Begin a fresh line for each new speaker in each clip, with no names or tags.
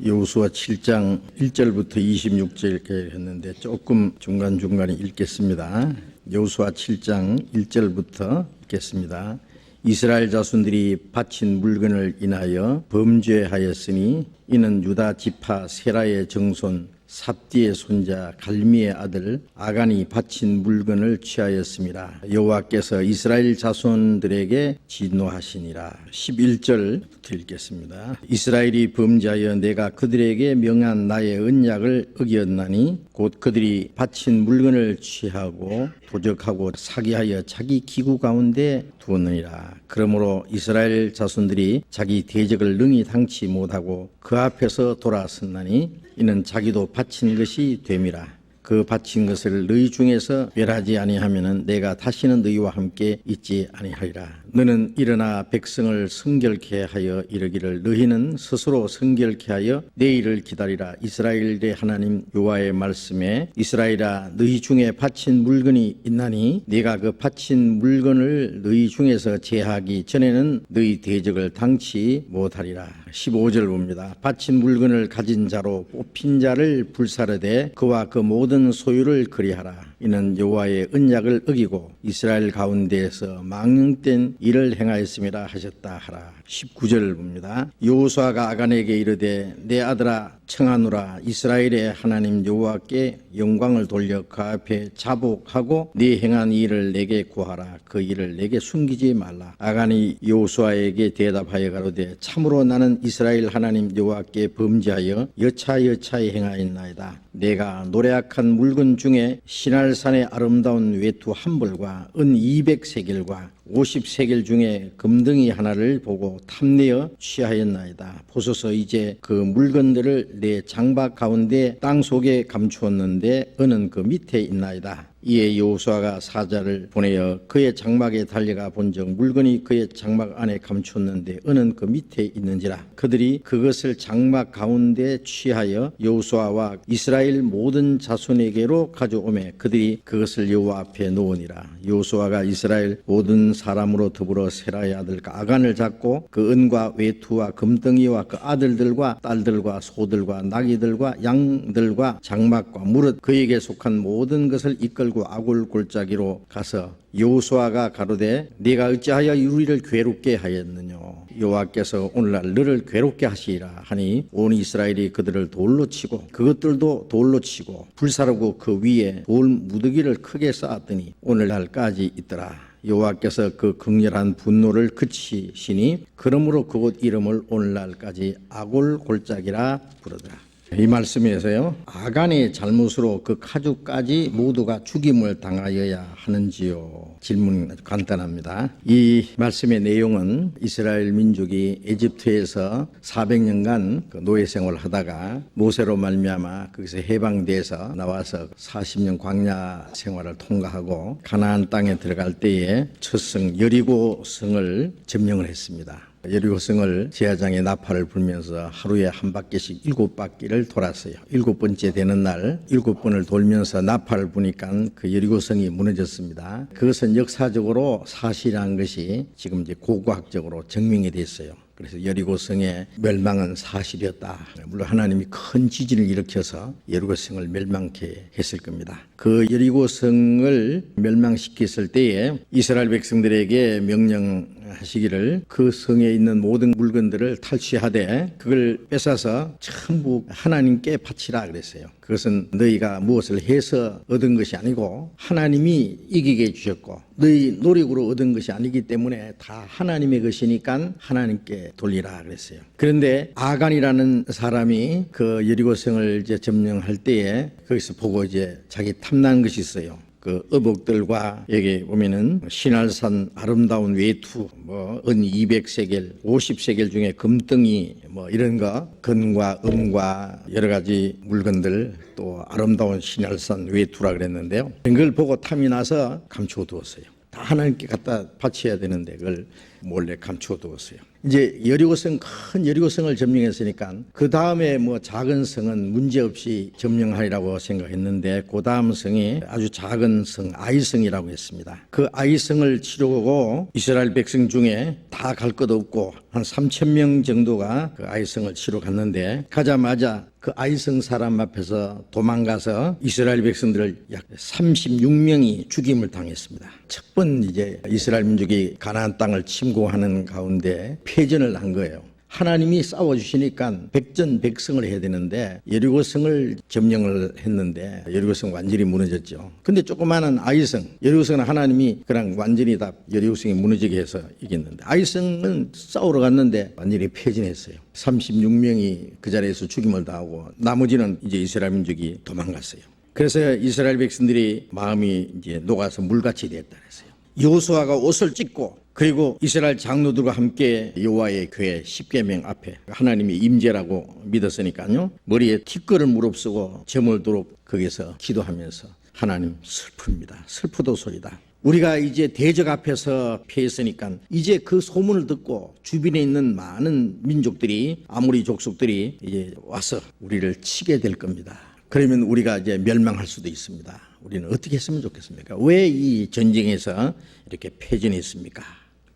여호수아 7장 1절부터 26절 이렇게 했는데 조금 중간중간에 읽겠습니다. 여호수아 7장 1절부터 읽겠습니다. 이스라엘 자손들이 바친 물건을 인하여 범죄하였으니 이는 유다 지파 세라의 정손 삽디의 손자 갈미의 아들 아간이 바친 물건을 취하였습니다. 여호와께서 이스라엘 자손들에게 진노하시니라. 11절부터 읽겠습니다. 이스라엘이 범죄하여 내가 그들에게 명한 나의 언약을 어겼나니 곧 그들이 바친 물건을 취하고 도적하고 사기하여 자기 기구 가운데 두었느니라. 그러므로 이스라엘 자손들이 자기 대적을 능히 당치 못하고 그 앞에서 돌아섰나니 이는 자기도 바친 것이 됨이라. 그 바친 것을 너희 중에서 멸하지 아니하면은 내가 다시는 너희와 함께 있지 아니하리라. 너는 일어나 백성을 성결케 하여 이르기를 너희는 스스로 성결케 하여 내일을 기다리라. 이스라엘의 하나님 여호와의 말씀에 이스라엘아 너희 중에 바친 물건이 있나니 네가 그 바친 물건을 너희 중에서 제하기 전에는 너희 대적을 당치 못하리라. 15절 봅니다. 바친 물건을 가진 자로 뽑힌 자를 불사르되 그와 그 모든 소유를 그리하라. 이는 여호와의 언약을 어기고 이스라엘 가운데에서 망령된 일을 행하였음이라 하셨다 하라. 19절 봅니다. 여호수아가 아간에게 이르되 내 아들아 청하노라. 이스라엘의 하나님 여호와께 영광을 돌려 그 앞에 자복하고 네 행한 일을 내게 구하라. 그 일을 내게 숨기지 말라. 아간이 여호수아에게 대답하여 가로되 참으로 나는 이스라엘 하나님 여호와께 범죄하여 여차여차히 행하였나이다. 내가 노래악한 물건 중에 시날산의 아름다운 외투 한 벌과 은 200세겔과 50세겔 중에 금덩이 하나를 보고 탐내어 취하였나이다. 보소서 이제 그 물건들을 내 장막 가운데 땅 속에 감추었는데 은은 그 밑에 있나이다. 이에 여호수아가 사자를 보내어 그의 장막에 달려가 본즉 물건이 그의 장막 안에 감추었는데 은은 그 밑에 있는지라. 그들이 그것을 장막 가운데 취하여 여호수아와 이스라엘 모든 자손에게로 가져오매 그들이 그것을 여호와 앞에 놓으니라. 여호수아가 이스라엘 모든 사람으로 더불어 세라의 아들 아간을 잡고 그 은과 외투와 금덩이와 그 아들들과 딸들과 소들과 나귀들과 양들과 장막과 무릇 그에게 속한 모든 것을 이끌고 아굴 골짜기로 가서 여호수아가 가로되 네가 어찌하여 우리를 괴롭게 하였느냐. 여호와께서 오늘날 너를 괴롭게 하시리라 하니 온 이스라엘이 그들을 돌로 치고 그것들도 돌로 치고 불사르고 그 위에 돌 무더기를 크게 쌓았더니 오늘날까지 있더라. 여호와께서 그 극렬한 분노를 그치시니 그러므로 그곳 이름을 오늘날까지 아골 골짜기라 부르더라. 이 말씀에서요, 아간의 잘못으로 그 가족까지 모두가 죽임을 당하여야 하는지요? 질문 간단합니다. 이 말씀의 내용은 이스라엘 민족이 에집트에서 400년간 그 노예 생활을 하다가 모세로 말미암아 거기서 해방돼서 나와서 40년 광야 생활을 통과하고 가나안 땅에 들어갈 때에 첫 성 여리고 성을 점령을 했습니다. 여리고성을 제사장의 나팔을 불면서 하루에 한 바퀴씩 7바퀴를 돌았어요. 7번째 되는 날 7번을 돌면서 나팔을 부니까 그 여리고성이 무너졌습니다. 그것은 역사적으로 사실이라는 것이 지금 이제 고고학적으로 증명이 됐어요. 그래서 여리고성의 멸망은 사실이었다. 물론 하나님이 큰 지진을 일으켜서 여리고성을 멸망케 했을 겁니다. 그 여리고성을 멸망시켰을 때에 이스라엘 백성들에게 명령하시기를 그 성에 있는 모든 물건들을 탈취하되 그걸 뺏어서 전부 하나님께 바치라 그랬어요. 그것은 너희가 무엇을 해서 얻은 것이 아니고 하나님이 이기게 해주셨고 너희 노력으로 얻은 것이 아니기 때문에 다 하나님의 것이니까 하나님께 돌리라 그랬어요. 그런데 아간이라는 사람이 그 여리고성을 이제 점령할 때에 거기서 보고 이제 자기 탐난 것이 있어요. 그 어복들과 여기 보면은 시날산 아름다운 외투, 은 200세겔, 50세겔 중에 금덩이 이런 거, 금과 은과 여러 가지 물건들 또 아름다운 시날산 외투라 그랬는데요. 그걸 보고 탐이 나서 감추어 두었어요. 다 하나님께 갖다 바쳐야 되는데 그걸 몰래 감추어 두었어요. 이제 여리고성, 큰 여리고성을 점령했으니까 그 다음에 뭐 작은 성은 문제없이 점령하리라고 생각했는데 그 다음 성이 아주 작은 성 아이성이라고 했습니다. 그 아이성을 치려고 이스라엘 백성 중에 다 갈 것 없고 한 3,000명 정도가 그 아이성을 치러 갔는데 가자마자 그 아이성 사람 앞에서 도망가서 이스라엘 백성들을 약 36명이 죽임을 당했습니다. 첫 번 이제 이스라엘 민족이 가나안 땅을 침공하는 가운데 패전을 한 거예요. 하나님이 싸워주시니까 백전백승을 해야 되는데 여리고성을 점령을 했는데 여리고성 완전히 무너졌죠. 근데 조그마한 아이성, 여리고성은 하나님이 그냥 완전히 다 여리고성이 무너지게 해서 이겼는데 아이성은 싸우러 갔는데 완전히 패전했어요. 36명이 그 자리에서 죽임을 당하고 나머지는 이제 이스라엘 민족이 도망갔어요. 그래서 이스라엘 백성들이 마음이 이제 녹아서 물같이 됐다 그랬어요. 여호수아가 옷을 찢고 그리고 이스라엘 장로들과 함께 여호와의 교회 십계명 앞에 하나님이 임재라고 믿었으니까요. 머리에 티끌을 무릅쓰고 점을 두르고 거기서 기도하면서 하나님 슬픕니다. 슬프도소이다. 우리가 이제 대적 앞에서 패했으니까 이제 그 소문을 듣고 주변에 있는 많은 민족들이 아모리 족속들이 이제 와서 우리를 치게 될 겁니다. 그러면 우리가 이제 멸망할 수도 있습니다. 우리는 어떻게 했으면 좋겠습니까? 왜 이 전쟁에서 이렇게 패전했습니까?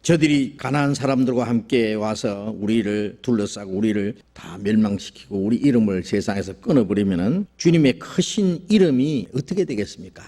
저들이 가나안 사람들과 함께 와서 우리를 둘러싸고 우리를 다 멸망시키고 우리 이름을 세상에서 끊어버리면 주님의 크신 이름이 어떻게 되겠습니까?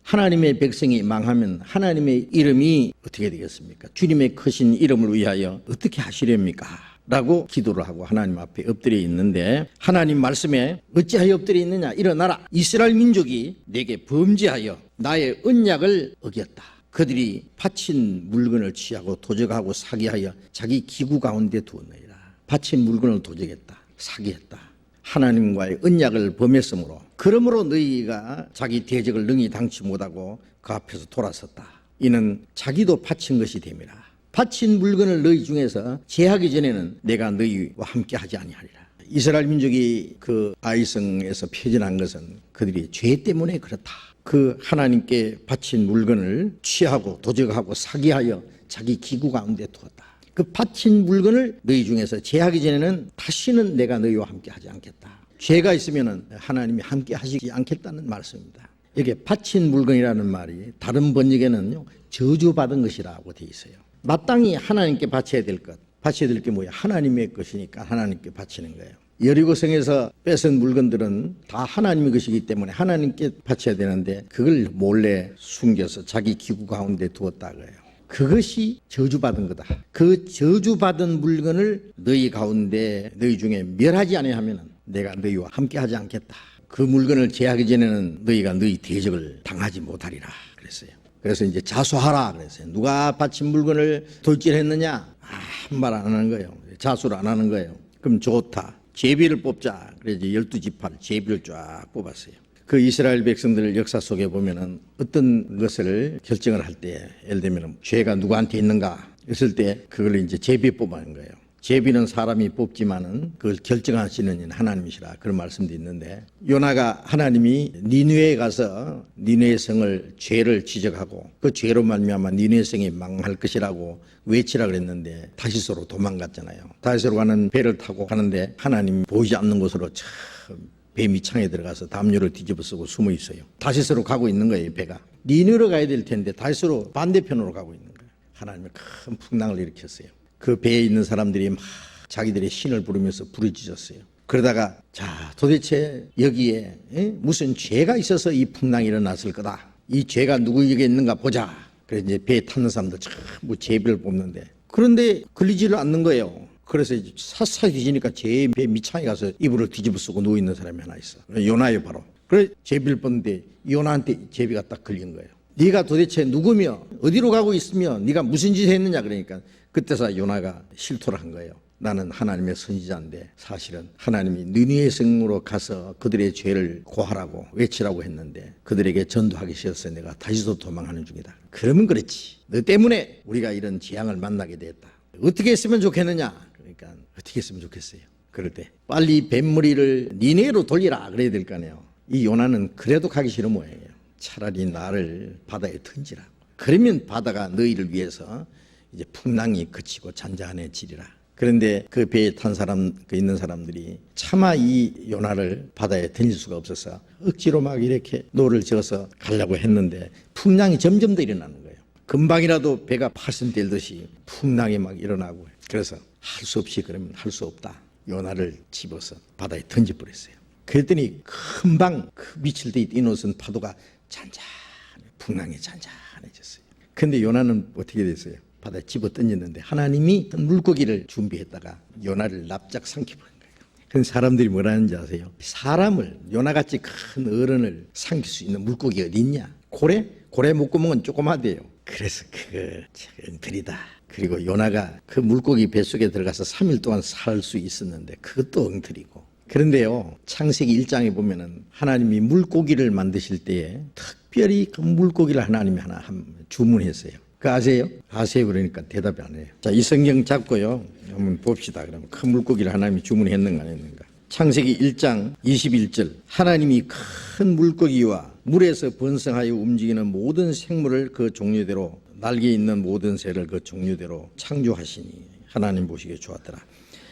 하나님의 백성이 망하면 하나님의 이름이 어떻게 되겠습니까? 주님의 크신 이름을 위하여 어떻게 하시렵니까? 라고 기도를 하고 하나님 앞에 엎드려 있는데 하나님 말씀에 어찌하여 엎드려 있느냐? 일어나라. 이스라엘 민족이 내게 범죄하여 나의 언약을 어겼다. 그들이 바친 물건을 취하고 도적하고 사기하여 자기 기구 가운데 두었느니라. 바친 물건을 도적했다. 사기했다. 하나님과의 언약을 범했으므로 그러므로 너희가 자기 대적을 능히 당치 못하고 그 앞에서 돌아섰다. 이는 자기도 바친 것이 됨이라. 바친 물건을 너희 중에서 제하기 전에는 내가 너희와 함께 하지 아니하리라. 이스라엘 민족이 그 아이성에서 패전한 것은 그들이 죄 때문에 그렇다. 그 하나님께 바친 물건을 취하고 도적하고 사기하여 자기 기구 가운데 두었다. 그 바친 물건을 너희 중에서 제하기 전에는 다시는 내가 너희와 함께 하지 않겠다. 죄가 있으면 하나님이 함께 하시지 않겠다는 말씀입니다. 이게 바친 물건이라는 말이 다른 번역에는요 저주받은 것이라고 되어 있어요. 마땅히 하나님께 바쳐야 될 것, 바쳐야 될 게 뭐야? 하나님의 것이니까 하나님께 바치는 거예요. 여리고성에서 뺏은 물건들은 다 하나님의 것이기 때문에 하나님께 바쳐야 되는데 그걸 몰래 숨겨서 자기 기구 가운데 두었다 그래요. 그것이 저주받은 거다. 그 저주받은 물건을 너희 가운데 너희 중에 멸하지 아니하면 내가 너희와 함께 하지 않겠다. 그 물건을 제하기 전에는 너희가 너희 대적을 당하지 못하리라 그랬어요. 그래서 이제 자수하라 그랬어요. 누가 바친 물건을 돌질했느냐? 한 말 안 하는 거예요. 자수를 안 하는 거예요. 그럼 좋다. 제비를 뽑자. 그래서 12지파를 제비를 쫙 뽑았어요. 그 이스라엘 백성들 역사 속에 보면은 어떤 것을 결정을 할 때 예를 들면 죄가 누구한테 있는가 했을 때 그걸 이제 제비 뽑아낸 거예요. 제비는 사람이 뽑지만은 그걸 결정하시는 이는 하나님이시라 그런 말씀도 있는데 요나가 하나님이 니느웨에 가서 니느웨 성을 죄를 지적하고 그 죄로 말미암아 니느웨 성이 망할 것이라고 외치라 그랬는데 다시스로 도망갔잖아요. 다시스로 가는 배를 타고 가는데 하나님 보이지 않는 곳으로 참 배 밑창에 들어가서 담요를 뒤집어 쓰고 숨어 있어요. 다시스로 가고 있는 거예요. 배가 니느웨로 가야 될 텐데 다시스로 반대편으로 가고 있는 거예요. 하나님이 큰 풍랑을 일으켰어요. 그 배에 있는 사람들이 막 자기들의 신을 부르면서 부르짖었어요. 그러다가 자 도대체 여기에 무슨 죄가 있어서 이 풍랑이 일어났을 거다. 이 죄가 누구에게 있는가 보자. 그래서 이제 배에 탔는 사람들 전부 제비를 뽑는데 그런데 걸리지를 않는 거예요. 그래서 이제 사사히 뒤지니까 제 배 밑창에 가서 이불을 뒤집어 쓰고 누워있는 사람이 하나 있어. 요나예요 바로. 그래 제비를 뽑는데 요나한테 제비가 딱 걸린 거예요. 네가 도대체 누구며 어디로 가고 있으며 네가 무슨 짓을 했느냐 그러니까 그때서 요나가 실토를 한 거예요. 나는 하나님의 선지자인데 사실은 하나님이 느니웨 성으로 가서 그들의 죄를 고하라고 외치라고 했는데 그들에게 전도하기 싫어서 내가 다시도 도망하는 중이다. 그러면 그렇지. 너 때문에 우리가 이런 재앙을 만나게 됐다. 어떻게 했으면 좋겠느냐? 그러니까 어떻게 했으면 좋겠어요? 그럴 때 빨리 뱃머리를 니네로 돌리라 그래야 될 거 아니에요. 이 요나는 그래도 가기 싫은 모양이에요. 차라리 나를 바다에 던지라. 그러면 바다가 너희를 위해서 이제 풍랑이 그치고 잔잔해지리라. 그런데 그 배에 탄 사람, 있는 사람들이 차마 이 요나를 바다에 던질 수가 없어서 억지로 막 이렇게 노를 지어서 가려고 했는데 풍랑이 점점 더 일어나는 거예요. 금방이라도 배가 파손될 듯이 풍랑이 막 일어나고, 그래서 할 수 없이 그러면 할 수 없다. 요나를 집어서 바다에 던져버렸어요. 그랬더니 금방 그 미칠 때 뛰노선 파도가 풍랑이 잔잔해졌어요. 근데 요나는 어떻게 됐어요? 바다에 집어 던졌는데 하나님이 물고기를 준비했다가 요나를 납작 삼켜버린 거예요. 그런데 사람들이 뭐라는지 아세요? 사람을, 요나같이 큰 어른을 삼킬 수 있는 물고기 어디 있냐? 고래? 고래 목구멍은 조그마대요. 그래서 그거 엉터리다. 그리고 요나가 그 물고기 뱃속에 들어가서 3일 동안 살 수 있었는데 그것도 엉터리고. 그런데요, 창세기 1장에 보면은 하나님이 물고기를 만드실 때에 특별히 그 물고기를 하나님이 하나 주문했어요. 그 아세요? 아세요? 그러니까 대답이 안 해요. 자, 이 성경 잡고요, 한번 봅시다. 그러면 큰 물고기를 하나님이 주문했는가 안 했는가. 창세기 1장 21절, 하나님이 큰 물고기와 물에서 번성하여 움직이는 모든 생물을 그 종류대로, 날개 있는 모든 새를 그 종류대로 창조하시니 하나님 보시기에 좋았더라.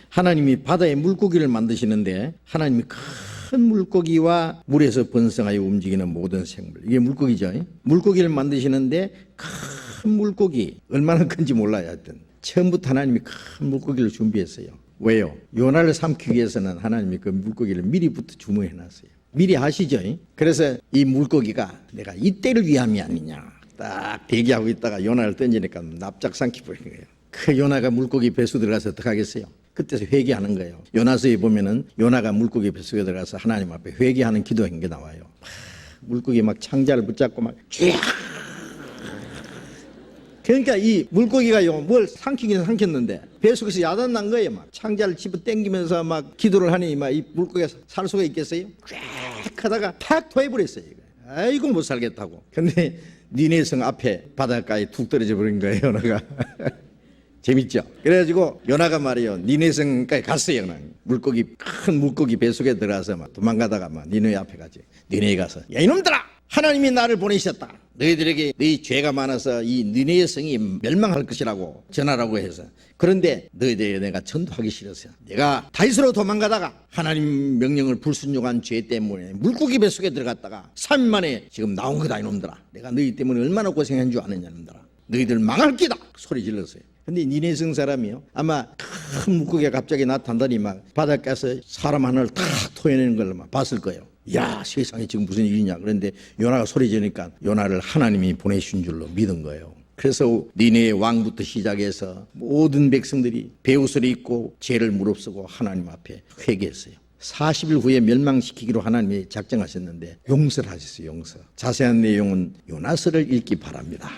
하나님이 바다에 물고기를 만드시는데 하나님이 큰 물고기와 물에서 번성하여 움직이는 모든 생물, 이게 물고기죠. 물고기를 만드시는데 큰 물고기, 얼마나 큰지 몰라요. 하여튼 처음부터 하나님이 큰 물고기를 준비했어요. 왜요? 요나를 삼키기 위해서는 하나님이 그 물고기를 미리부터 주문해놨어요. 미리 아시죠? 그래서 이 물고기가 내가 이때를 위함이 아니냐 딱 대기하고 있다가 요나를 던지니까 납작 삼켜버린 거예요. 그 요나가 물고기 뱃속에 들어가서 어떡하겠어요? 그때서 회개하는 거예요. 요나서에 보면은 요나가 물고기 뱃속에 들어가서 하나님 앞에 회개하는 기도한 게 나와요. 물고기 막 창자를 붙잡고 막 쫙. 그러니까 이 물고기가요, 뭘 삼키긴 삼켰는데 뱃속에서 야단 난 거예요. 막 창자를 집어 당기면서 막 기도를 하니 막 이 물고기가 살 수가 있겠어요? 쫙 하다가 탁 토해버렸어요. 아이고 못 살겠다고. 근데 니네성 앞에 바닷가에 툭 떨어져 버린 거예요, 요나가. 재밌죠? 그래가지고 요나가 말이에요, 니네성까지 갔어요. 그냥 물고기, 큰 물고기 뱃속에 들어가서 막 도망가다가 막 니네 앞에 가지. 니네 가서, 야 이놈들아, 하나님이 나를 보내셨다. 너희들에게 너희 죄가 많아서 이 니네의 성이 멸망할 것이라고 전하라고 해서. 그런데 너희들에게 내가 전도하기 싫어서 내가 다윗으로 도망가다가 하나님 명령을 불순종한 죄 때문에 물고기 뱃속에 들어갔다가 3일 만에 지금 나온 거다 이놈들아. 내가 너희 때문에 얼마나 고생한 줄 아느냐 이놈들아. 너희들 망할 끼다 소리 질렀어요. 근데 니네성 사람이요, 아마 큰 물고기가 갑자기 나타나더니 막 바닷가에서 사람 하나를 탁 토해내는 걸 막 봤을 거예요. 야, 세상에 지금 무슨 일이냐. 그런데 요나가 소리 지르니까 요나를 하나님이 보내신 줄로 믿은 거예요. 그래서 니네 왕부터 시작해서 모든 백성들이 베옷을 입고 죄를 무릅쓰고 하나님 앞에 회개했어요. 40일 후에 멸망시키기로 하나님이 작정하셨는데 용서를 하셨어요. 용서. 자세한 내용은 요나서를 읽기 바랍니다.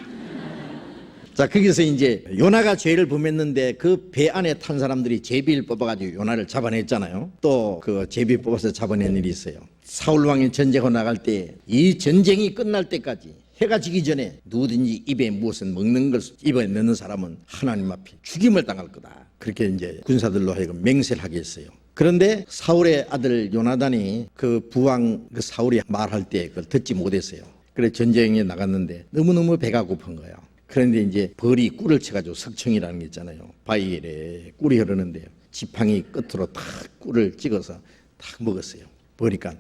자, 거기서 이제 요나가 죄를 범했는데 그 배 안에 탄 사람들이 제비를 뽑아가지고 요나를 잡아냈잖아요. 또 그 제비 뽑아서 잡아낸 일이 있어요. 사울 왕이 전쟁하고 나갈 때 이 전쟁이 끝날 때까지 해가 지기 전에 누구든지 입에 무엇을 먹는 걸 입에 넣는 사람은 하나님 앞에 죽임을 당할 거다. 그렇게 이제 군사들로 하여금 맹세를 하게 했어요. 그런데 사울의 아들 요나단이 그 부왕 그 사울이 말할 때 그걸 듣지 못했어요. 그래 전쟁에 나갔는데 너무너무 배가 고픈 거예요. 그런데 이제 벌이 꿀을 쳐가지고 석청이라는 게 있잖아요. 바위에 꿀이 흐르는데요. 지팡이 끝으로 탁 꿀을 찍어서 탁 먹었어요. 보니까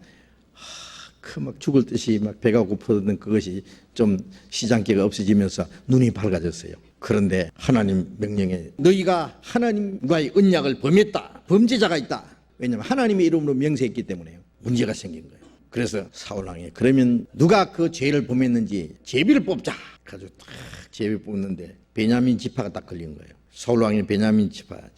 그 막 죽을 듯이 막 배가 고프던 그것이 좀 시장기가 없어지면서 눈이 밝아졌어요. 그런데 하나님 명령에 너희가 하나님과의 언약을 범했다. 범죄자가 있다. 왜냐하면 하나님의 이름으로 명세했기 때문에 문제가 생긴 거예요. 그래서 사울왕이 그러면 누가 그 죄를 범했는지 제비를 뽑자. 그래서 딱 제비 뽑는데 베냐민 지파가 딱 걸린 거예요. 사울왕이 베냐민 지파잖아요.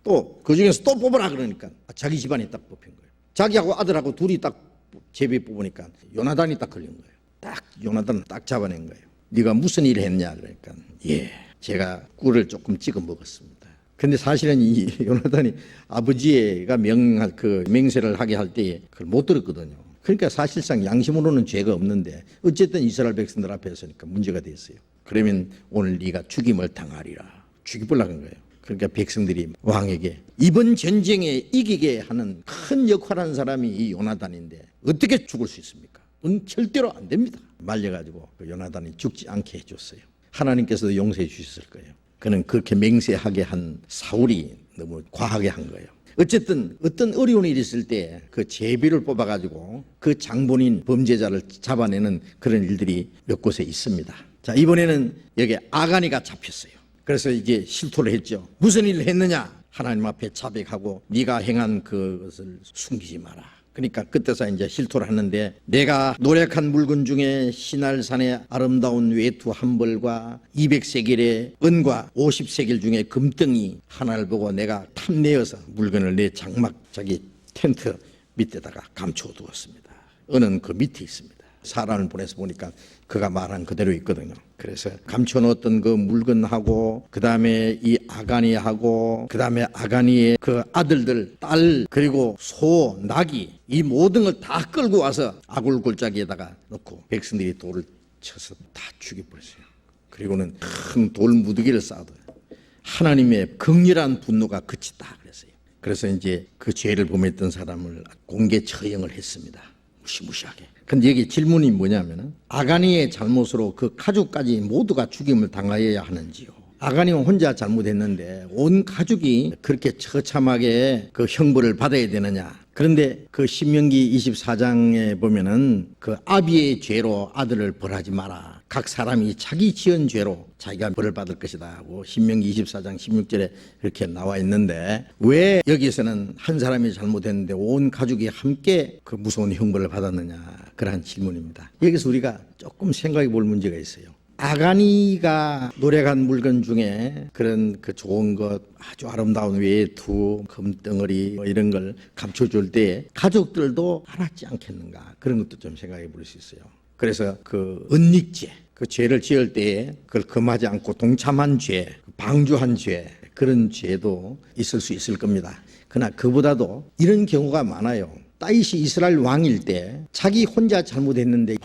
또 그중에서 또 뽑으라 그러니까 자기 집안이 딱 뽑힌 거예요. 자기하고 아들하고 둘이 딱 제비 뽑으니까 요나단이 딱 걸린 거예요. 딱 요나단을 딱 잡아낸 거예요. 네가 무슨 일을 했냐 그러니까 예, 제가 꿀을 조금 찍어 먹었습니다. 근데 사실은 이 요나단이 아버지가 명할 그 맹세를 하게 할 때 그걸 못 들었거든요. 그러니까 사실상 양심으로는 죄가 없는데 어쨌든 이스라엘 백성들 앞에 서니까 문제가 됐어요. 그러면 오늘 네가 죽임을 당하리라. 죽이려고 한 거예요. 그러니까 백성들이 왕에게 이번 전쟁에 이기게 하는 큰 역할한 사람이 이 요나단인데 어떻게 죽을 수 있습니까? 절대로 안 됩니다. 말려가지고 그 요나단이 죽지 않게 해줬어요. 하나님께서도 용서해 주셨을 거예요. 그는 그렇게 맹세하게 한 사울이 너무 과하게 한 거예요. 어쨌든 어떤 어려운 일이 있을 때 그 제비를 뽑아가지고 그 장본인 범죄자를 잡아내는 그런 일들이 몇 곳에 있습니다. 자, 이번에는 여기 아가니가 잡혔어요. 그래서 이제 실토를 했죠. 무슨 일을 했느냐? 하나님 앞에 자백하고 네가 행한 그것을 숨기지 마라. 그러니까 그때서 이제 실토를 하는데, 내가 노력한 물건 중에 시날산의 아름다운 외투 한 벌과 200세겔의 은과 50세겔 중에 금덩이 하나를 보고 내가 탐내어서 물건을 내 장막 자기 텐트 밑에다가 감춰 두었습니다. 은은 그 밑에 있습니다. 사람을 보내서 보니까 그가 말한 그대로 있거든요. 그래서 감춰놓았던 그 물건하고, 그 다음에 이 아가니하고, 그 다음에 아가니의 그 아들들, 딸, 그리고 소, 나귀, 이 모든 걸 다 끌고 와서 아굴 골짜기에다가 놓고 백성들이 돌을 쳐서 다 죽여버렸어요. 그리고는 큰 돌 무더기를 쌓아둬요. 하나님의 극렬한 분노가 그치다 그랬어요. 그래서 이제 그 죄를 범했던 사람을 공개 처형을 했습니다. 무시무시하게. 근데 여기 질문이 뭐냐면, 아가니의 잘못으로 그 가족까지 모두가 죽임을 당하여야 하는지요? 아가니는 혼자 잘못했는데 온 가족이 그렇게 처참하게 그 형벌을 받아야 되느냐? 그런데 그 신명기 24장에 보면은 그 아비의 죄로 아들을 벌하지 마라. 각 사람이 자기 지은 죄로 자기가 벌을 받을 것이다 하고 신명기 24장 16절에 그렇게 나와 있는데, 왜 여기서는 한 사람이 잘못했는데 온 가족이 함께 그 무서운 형벌을 받았느냐? 그러한 질문입니다. 여기서 우리가 조금 생각해 볼 문제가 있어요. 아가니가 노력한 물건 중에 그런 그 좋은 것, 아주 아름다운 외투, 금덩어리 뭐 이런 걸 감춰줄 때 가족들도 알았지 않겠는가? 그런 것도 좀 생각해 볼 수 있어요. 그래서 그 은닉죄, 그 죄를 지을 때에 그걸 금하지 않고 동참한 죄, 방주한 죄, 그런 죄도 있을 수 있을 겁니다. 그러나 그보다도 이런 경우가 많아요. 다윗이 이스라엘 왕일 때 자기 혼자 잘못했는데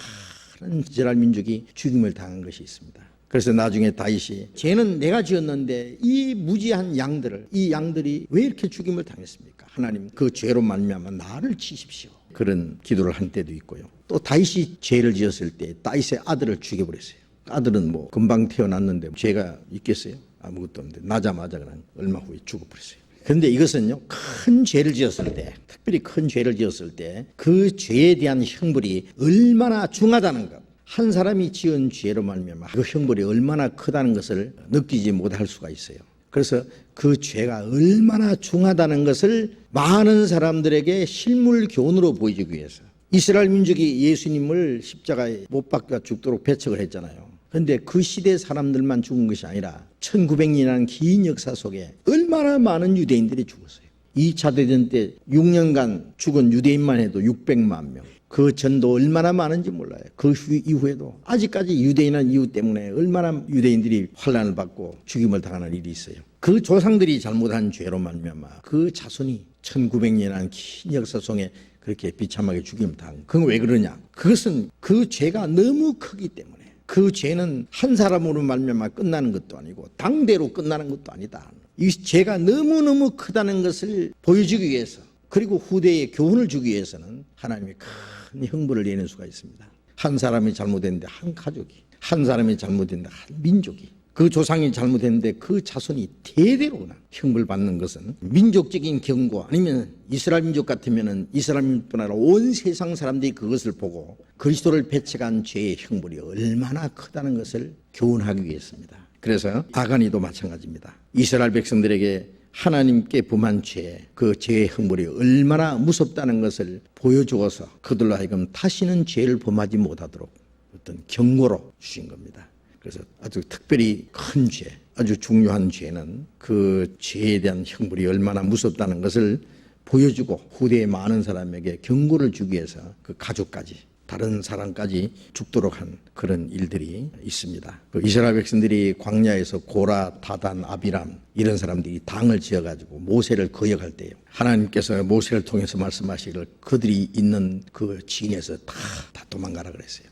많은 이스라엘 민족이 죽임을 당한 것이 있습니다. 그래서 나중에 다윗이, 죄는 내가 지었는데 이 무지한 양들을, 이 양들이 왜 이렇게 죽임을 당했습니까? 하나님, 그 죄로 말미암아 나를 치십시오. 그런 기도를 한 때도 있고요. 또 다윗이 죄를 지었을 때 다윗의 아들을 죽여버렸어요. 아들은 뭐 금방 태어났는데 죄가 있겠어요? 아무것도 없는데 나자마자 그냥 얼마 후에 죽어버렸어요. 그런데 이것은요, 큰 죄를 지었을 때, 특별히 큰 죄를 지었을 때 그 죄에 대한 형벌이 얼마나 중하다는 것, 한 사람이 지은 죄로 말미암아 그 형벌이 얼마나 크다는 것을 느끼지 못할 수가 있어요. 그래서 그 죄가 얼마나 중하다는 것을 많은 사람들에게 실물 교훈으로 보여주기 위해서 이스라엘 민족이 예수님을 십자가에 못 박아 죽도록 배척을 했잖아요. 그런데 그 시대 사람들만 죽은 것이 아니라 1900년이라는 긴 역사 속에 얼마나 많은 유대인들이 죽었어요. 2차 대전 때 6년간 죽은 유대인만 해도 600만 명. 그 전도 얼마나 많은지 몰라요. 그 이후에도 아직까지 유대인한 이유 때문에 얼마나 유대인들이 환난을 받고 죽임을 당하는 일이 있어요. 그 조상들이 잘못한 죄로 말미암아 그 자손이 1900년이라는 긴 역사 속에 그렇게 비참하게 죽임을 당한. 그건 왜 그러냐? 그것은 그 죄가 너무 크기 때문에. 그 죄는 한 사람으로 말미암아 끝나는 것도 아니고 당대로 끝나는 것도 아니다. 이 죄가 너무너무 크다는 것을 보여주기 위해서, 그리고 후대에 교훈을 주기 위해서는 하나님이 큰 형벌을 내는 수가 있습니다. 한 사람이 잘못했는데 한 가족이, 한 사람이 잘못했는데 한 민족이, 그 조상이 잘못했는데 그 자손이 대대로 형벌 받는 것은 민족적인 경고, 아니면 이스라엘 민족 같으면 이스라엘 민족뿐 아니라 온 세상 사람들이 그것을 보고 그리스도를 배척한 죄의 형벌이 얼마나 크다는 것을 교훈하기 위해서입니다. 그래서 아가니도 마찬가지입니다. 이스라엘 백성들에게 하나님께 범한 죄, 그 죄의 형벌이 얼마나 무섭다는 것을 보여주어서 그들로 하여금 다시는 죄를 범하지 못하도록 어떤 경고로 주신 겁니다. 그래서 아주 특별히 큰 죄, 아주 중요한 죄는 그 죄에 대한 형벌이 얼마나 무섭다는 것을 보여주고 후대의 많은 사람에게 경고를 주기 위해서 그 가족까지, 다른 사람까지 죽도록 한 그런 일들이 있습니다. 그 이스라엘 백성들이 광야에서 고라, 다단, 아비람 이런 사람들이 당을 지어가지고 모세를 거역할 때요, 하나님께서 모세를 통해서 말씀하시기를 그들이 있는 그 진에서 다 도망가라 그랬어요.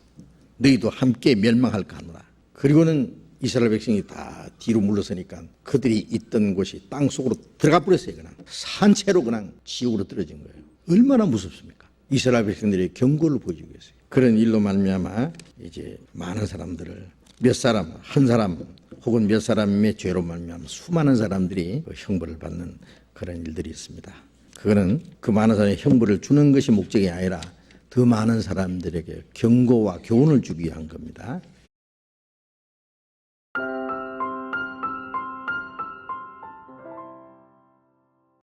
너희도 함께 멸망할까 하노라. 그리고는 이스라엘 백성이 다 뒤로 물러서니까 그들이 있던 곳이 땅 속으로 들어가 버렸어요. 그냥 산채로 그냥 지옥으로 떨어진 거예요. 얼마나 무섭습니까? 이스라엘 백성들의 경고를 보여주기 위해서요. 그런 일로 말미암아 이제 많은 사람들을, 몇 사람, 한 사람 혹은 몇 사람의 죄로 말미암아 수많은 사람들이 그 형벌을 받는 그런 일들이 있습니다. 그거는 그 많은 사람의 형벌을 주는 것이 목적이 아니라 더 많은 사람들에게 경고와 교훈을 주기 위한 겁니다.